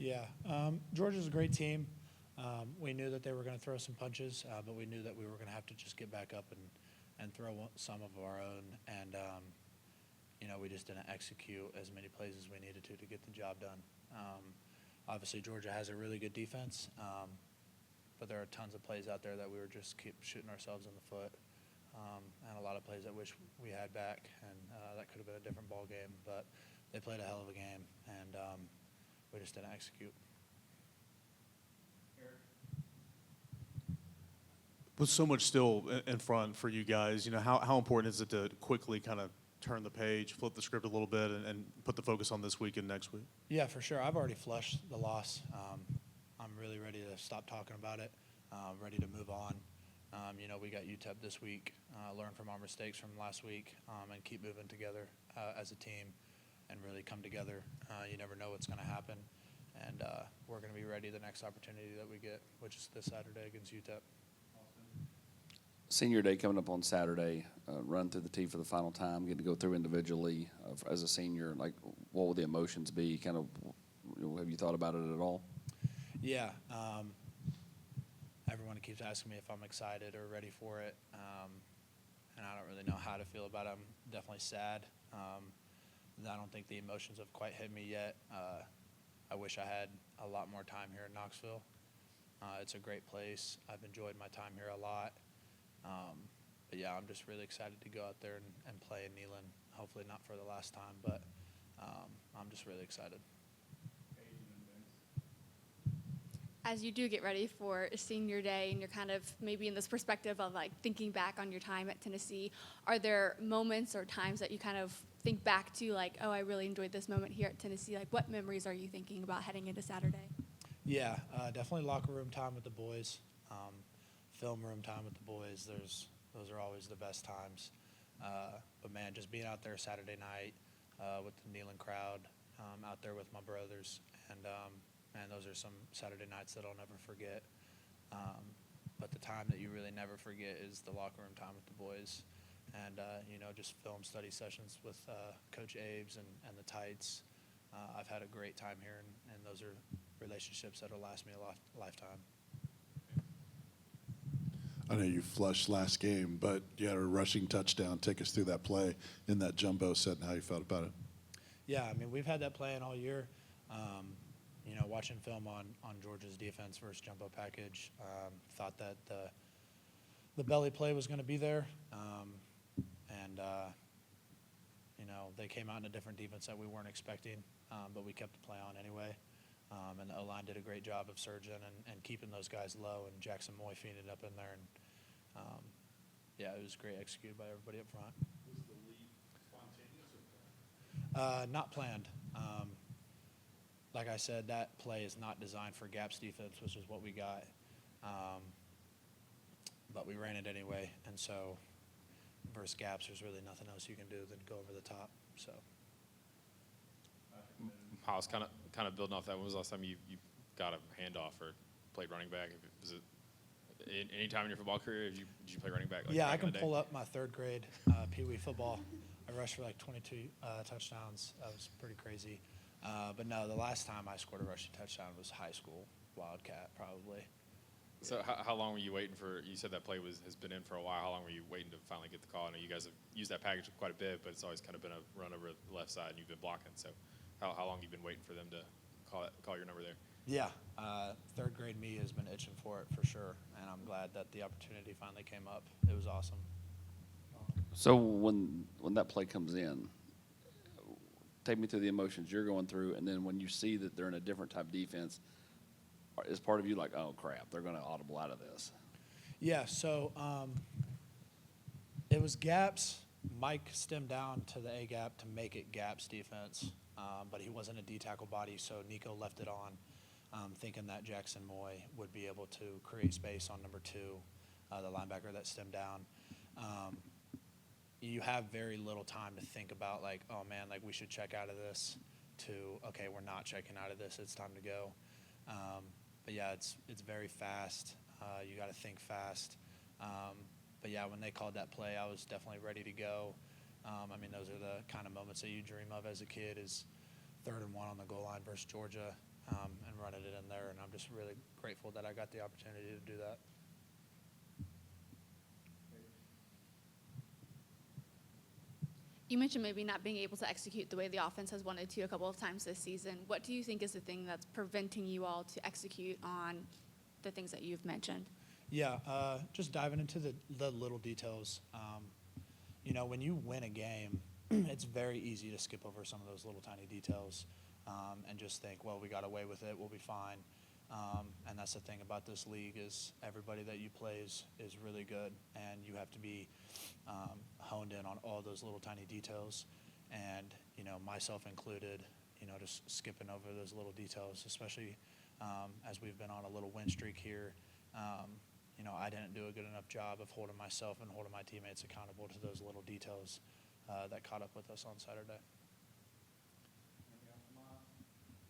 Yeah, Georgia's a great team. We knew that they were going to throw some punches, but we knew that we were going to have to just get back up and throw some of our own. And, we just didn't execute as many plays as we needed to get the job done. Obviously, Georgia has a really good defense, but there are tons of plays out there that we were just keep shooting ourselves in the foot. And a lot of plays I wish we had back, and that could have been a different ball game. But they played a hell of a game, and we just didn't execute. With so much still in front for you guys, how important is it to quickly kind of turn the page, flip the script a little bit, and put the focus on this week and next week? Yeah, for sure. I've already flushed the loss. I'm really ready to stop talking about it, ready to move on. We got UTEP this week, learn from our mistakes from last week, and keep moving together as a team and really come together. You never know what's going to happen, and we're going to be ready the next opportunity that we get, which is this Saturday against UTEP. Senior day coming up on Saturday, run through the tee for the final time, get to go through individually as a senior. Like, what will the emotions be? Kind of, have you thought about it at all? Yeah. Everyone keeps asking me if I'm excited or ready for it, and I don't really know how to feel about it. I'm definitely sad. I don't think the emotions have quite hit me yet. I wish I had a lot more time here in Knoxville. It's a great place. I've enjoyed my time here a lot. But yeah, I'm just really excited to go out there and play in Neyland. Hopefully not for the last time, but I'm just really excited. As you do get ready for senior day and you're kind of maybe in this perspective of like thinking back on your time at Tennessee, are there moments or times that you kind of think back to like, oh, I really enjoyed this moment here at Tennessee? Like, what memories are you thinking about heading into Saturday? Yeah, definitely locker room time with the boys. Film room time with the boys. Those are always the best times. But man, just being out there Saturday night with the Neyland crowd, out there with my brothers, and man, those are some Saturday nights that I'll never forget. But the time that you really never forget is the locker room time with the boys, and just film study sessions with Coach Abe's and the Tights. I've had a great time here, and those are relationships that'll last me a lifetime. I know you flushed last game, but you had a rushing touchdown. Take us through that play in that jumbo set and how you felt about it. Yeah, I mean, we've had that playing all year. Watching film on Georgia's defense versus jumbo package, thought that the belly play was going to be there. And they came out in a different defense that we weren't expecting, but we kept the play on anyway. And the O-line did a great job of surging and keeping those guys low, and Jackson Moy feeding up in there. And, it was great executed by everybody up front. Was the lead spontaneous or planned? Not planned. Like I said, that play is not designed for gaps defense, which is what we got. But we ran it anyway, and so versus gaps, there's really nothing else you can do than go over the top. So. Miles, kind of building off that, when was the last time you got a handoff or played running back? Was it any time in your football career? Did you play running back? Yeah, I can pull up my third grade Pee Wee football. I rushed for like 22 touchdowns. That was pretty crazy. But no, the last time I scored a rushing touchdown was high school Wildcat, probably. So how long were you waiting for? You said that play has been in for a while. How long were you waiting to finally get the call? I know you guys have used that package quite a bit, but it's always kind of been a run over the left side, and you've been blocking. So how long have you been waiting for them to call your number there? Yeah, third grade me has been itching for it for sure, and I'm glad that the opportunity finally came up. It was awesome. So when that play comes in, take me through the emotions you're going through, and then when you see that they're in a different type of defense, is part of you like, oh, crap, they're going to audible out of this? Yeah, so it was gaps. Mike stemmed down to the A-gap to make it gaps defense, but he wasn't a D-tackle body, so Nico left it on, thinking that Jackson Moy would be able to create space on number 2, the linebacker that stemmed down. You have very little time to think about, like, oh, man, like, we should check out of this, to, okay, we're not checking out of this, it's time to go. But, yeah, it's very fast. You got to think fast. But, yeah, when they called that play, I was definitely ready to go. I mean, those are the kind of moments that you dream of as a kid, is 3rd and 1 on the goal line versus Georgia, and running it in there, and I'm just really grateful that I got the opportunity to do that. You mentioned maybe not being able to execute the way the offense has wanted to a couple of times this season. What do you think is the thing that's preventing you all to execute on the things that you've mentioned? Yeah, just diving into the little details. You know, when you win a game, it's very easy to skip over some of those little tiny details and just think, well, we got away with it, we'll be fine. And that's the thing about this league is everybody that you play is really good, and you have to be honed in on all those little tiny details. And, you know, myself included, you know, just skipping over those little details, especially as we've been on a little win streak here. You know, I didn't do a good enough job of holding myself and holding my teammates accountable to those little details that caught up with us on Saturday.